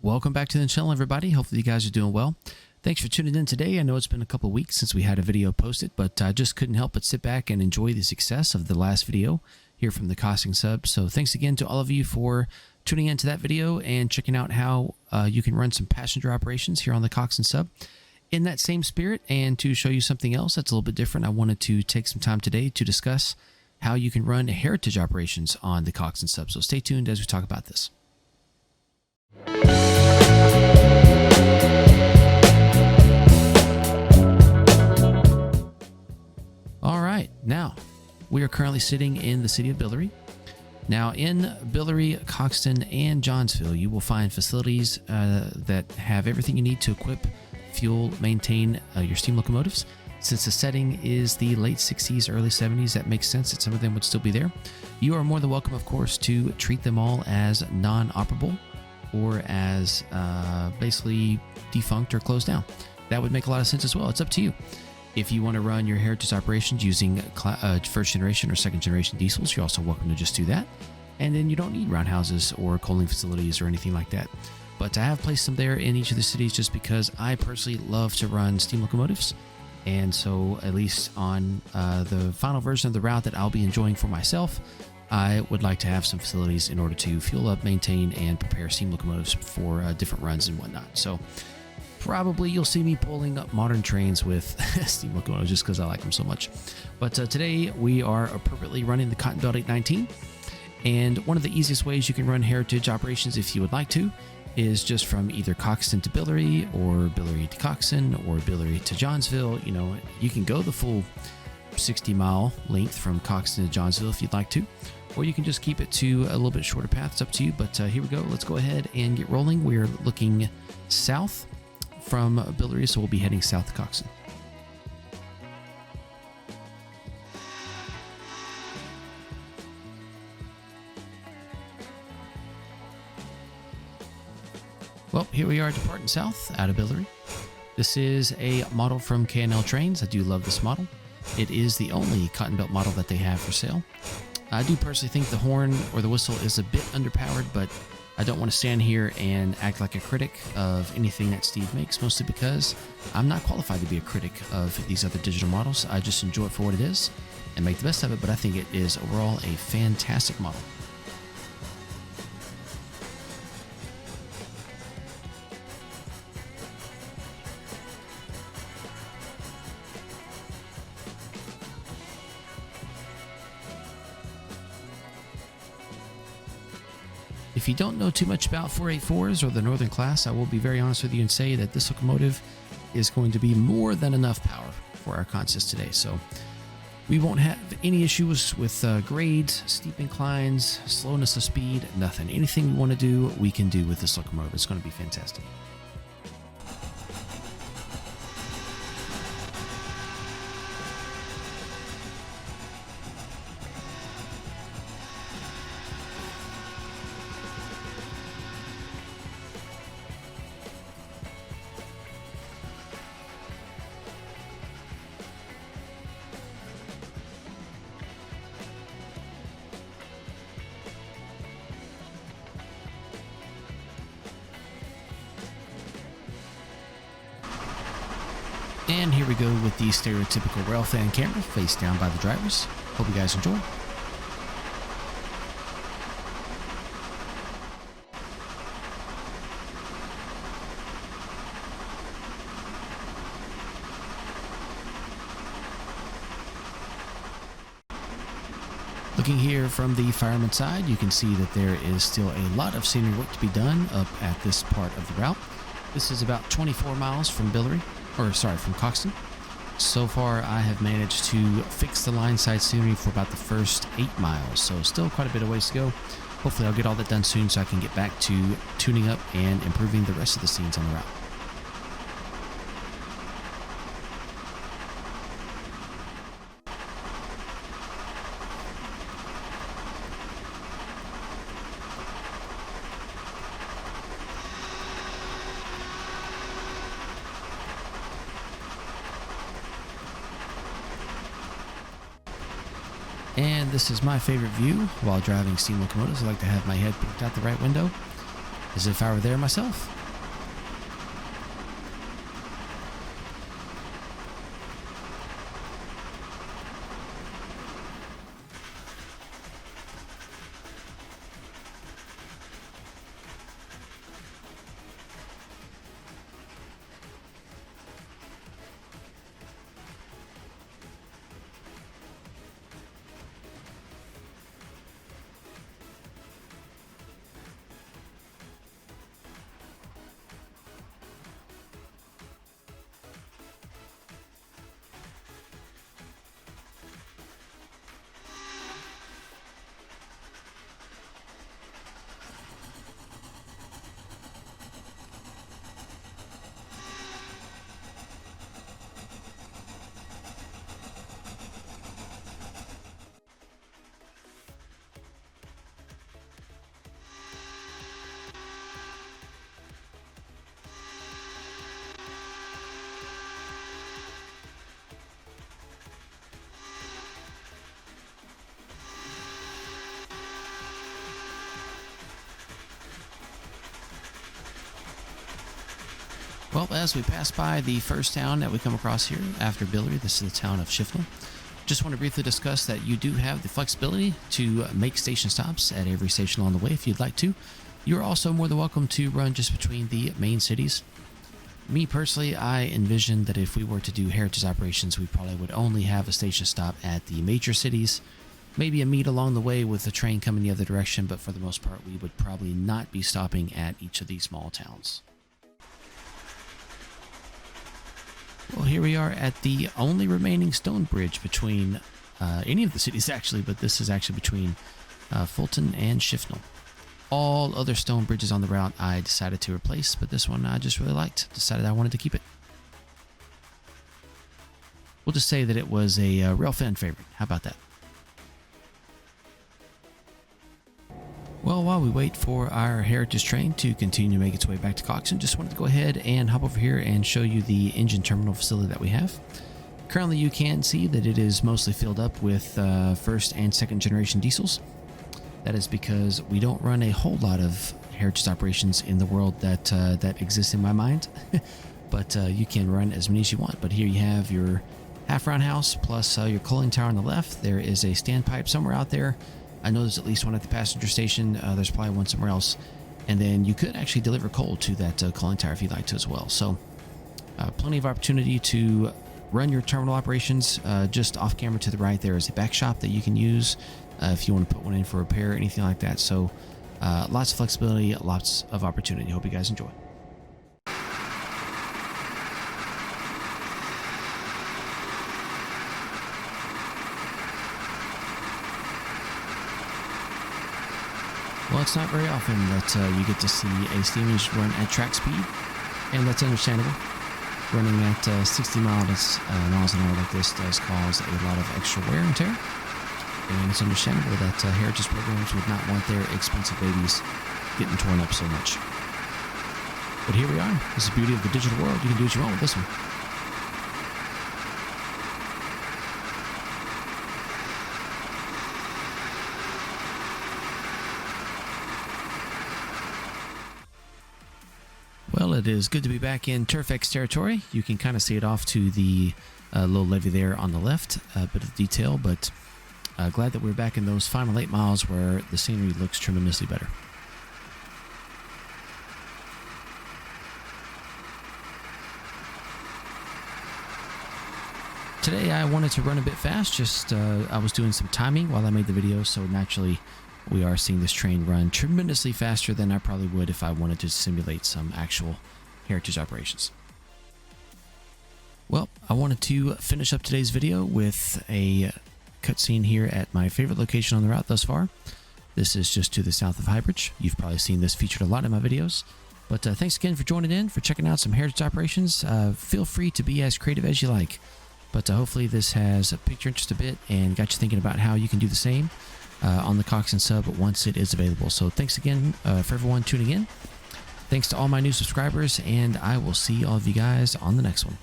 Welcome back to the channel, everybody. Hopefully you guys are doing well. Thanks for tuning in today. I know it's been a couple weeks since we had a video posted, but I just couldn't help but sit back and enjoy the success of the last video here from the Coxton Sub. So thanks again to all of you for tuning into that video and checking out how you can run some passenger operations here on the Coxton Sub. In that same spirit, and to show you something else that's a little bit different, I wanted to take some time today to discuss how you can run heritage operations on the Coxton Sub. So stay tuned as we talk about this. All right, now we are currently sitting in the city of Billary. Now in Billary, Coxton, and Johnsville, you will find facilities that have everything you need to equip, fuel, maintain your steam locomotives. Since the setting is the late 60s, early 70s, that makes sense that some of them would still be there. You are more than welcome, of course, to treat them all as non-operable or as basically defunct or closed down. That would make a lot of sense as well. It's up to you. If you want to run your heritage operations using first generation or second generation diesels, you're also welcome to just do that. And then you don't need roundhouses or coaling facilities or anything like that. But I have placed them there in each of the cities just because I personally love to run steam locomotives. And so at least on the final version of the route that I'll be enjoying for myself, I would like to have some facilities in order to fuel up, maintain, and prepare steam locomotives for different runs and whatnot. So probably you'll see me pulling up modern trains with steam locomotives just because I like them so much. But today we are appropriately running the Cotton Belt 819. And one of the easiest ways you can run heritage operations, if you would like to, is just from either Coxton to Billary or Billary to Coxton or Billary to Johnsville. You know, you can go the full 60-mile length from Coxton to Johnsville if you'd like to, or you can just keep it to a little bit shorter path. It's up to you, but here we go. Let's go ahead and get rolling. We're looking south from Billary, so we'll be heading south to Coxton. Well, here we are departing south out of Billary. This is a model from Trainz. I do love this model. It is the only Cotton Belt model that they have for sale. I do personally think the horn or the whistle is a bit underpowered, but I don't want to stand here and act like a critic of anything that Steve makes, mostly because I'm not qualified to be a critic of these other digital models. I just enjoy it for what it is and make the best of it, but I think it is overall a fantastic model. If you don't know too much about 484s or the Northern class, I will be very honest with you and say that this locomotive is going to be more than enough power for our contests today. So we won't have any issues with grades, steep inclines, slowness of speed, nothing. Anything we want to do, we can do with this locomotive. It's going to be fantastic. And here we go with the stereotypical rail fan camera face down by the drivers. Hope you guys enjoy. Looking here from the fireman side, you can see that there is still a lot of scenery work to be done up at this part of the route. This is about 24 miles from from Coxton. So far, I have managed to fix the line side scenery for about the first 8 miles, so still quite a bit of ways to go. Hopefully I'll get all that done soon so I can get back to tuning up and improving the rest of the scenes on the route. And this is my favorite view while driving steam locomotives. I like to have my head peeked out the right window. as if I were there myself. Well, as we pass by the first town that we come across here after Billary, this is the town of Shifnal. Just want to briefly discuss that you do have the flexibility to make station stops at every station along the way if you'd like to. You're also more than welcome to run just between the main cities. Me personally, I envision that if we were to do heritage operations, we probably would only have a station stop at the major cities, maybe a meet along the way with the train coming the other direction, but for the most part, we would probably not be stopping at each of these small towns. Well, here we are at the only remaining stone bridge between any of the cities, actually, but this is actually between Fulton and Shifnal. All other stone bridges on the route I decided to replace, but this one I just really liked. Decided I wanted to keep it. We'll just say that it was a real fan favorite. How about that? Well, while we wait for our heritage train to continue to make its way back to Coxton, just wanted to go ahead and hop over here and show you the engine terminal facility that we have. Currently, you can see that it is mostly filled up with first and second generation diesels. That is because we don't run a whole lot of heritage operations in the world that exists in my mind, but you can run as many as you want. But here you have your half roundhouse plus your cooling tower on the left. There is a standpipe somewhere out there. I know there's at least one at the passenger station. There's probably one somewhere else. And then you could actually deliver coal to that cooling tower if you'd like to as well. So plenty of opportunity to run your terminal operations. Just off camera to the right, there is a back shop that you can use if you want to put one in for repair or anything like that. So lots of flexibility, lots of opportunity. Hope you guys enjoy. Well, it's not very often that you get to see a steam engine run at track speed, and that's understandable. Running at 60 miles an hour like this does cause a lot of extra wear and tear, and it's understandable that heritage programs would not want their expensive babies getting torn up so much. But here we are. This is the beauty of the digital world. You can do what you want with this one. Well, it is good to be back in Turfex territory. You can kind of see it off to the little levee there on the left, a bit of detail, but glad that we're back in those final 8 miles where the scenery looks tremendously better. Today I wanted to run a bit fast, I was doing some timing while I made the video, so naturally we are seeing this train run tremendously faster than I probably would if I wanted to simulate some actual heritage operations. Well, I wanted to finish up today's video with a cutscene here at my favorite location on the route thus far. This is just to the south of Highbridge. You've probably seen this featured a lot in my videos. But thanks again for joining in, for checking out some heritage operations. Feel free to be as creative as you like. But hopefully this has piqued your interest a bit and got you thinking about how you can do the same on the Coxton Sub once it is available. So thanks again for everyone tuning in. Thanks to all my new subscribers, and I will see all of you guys on the next one.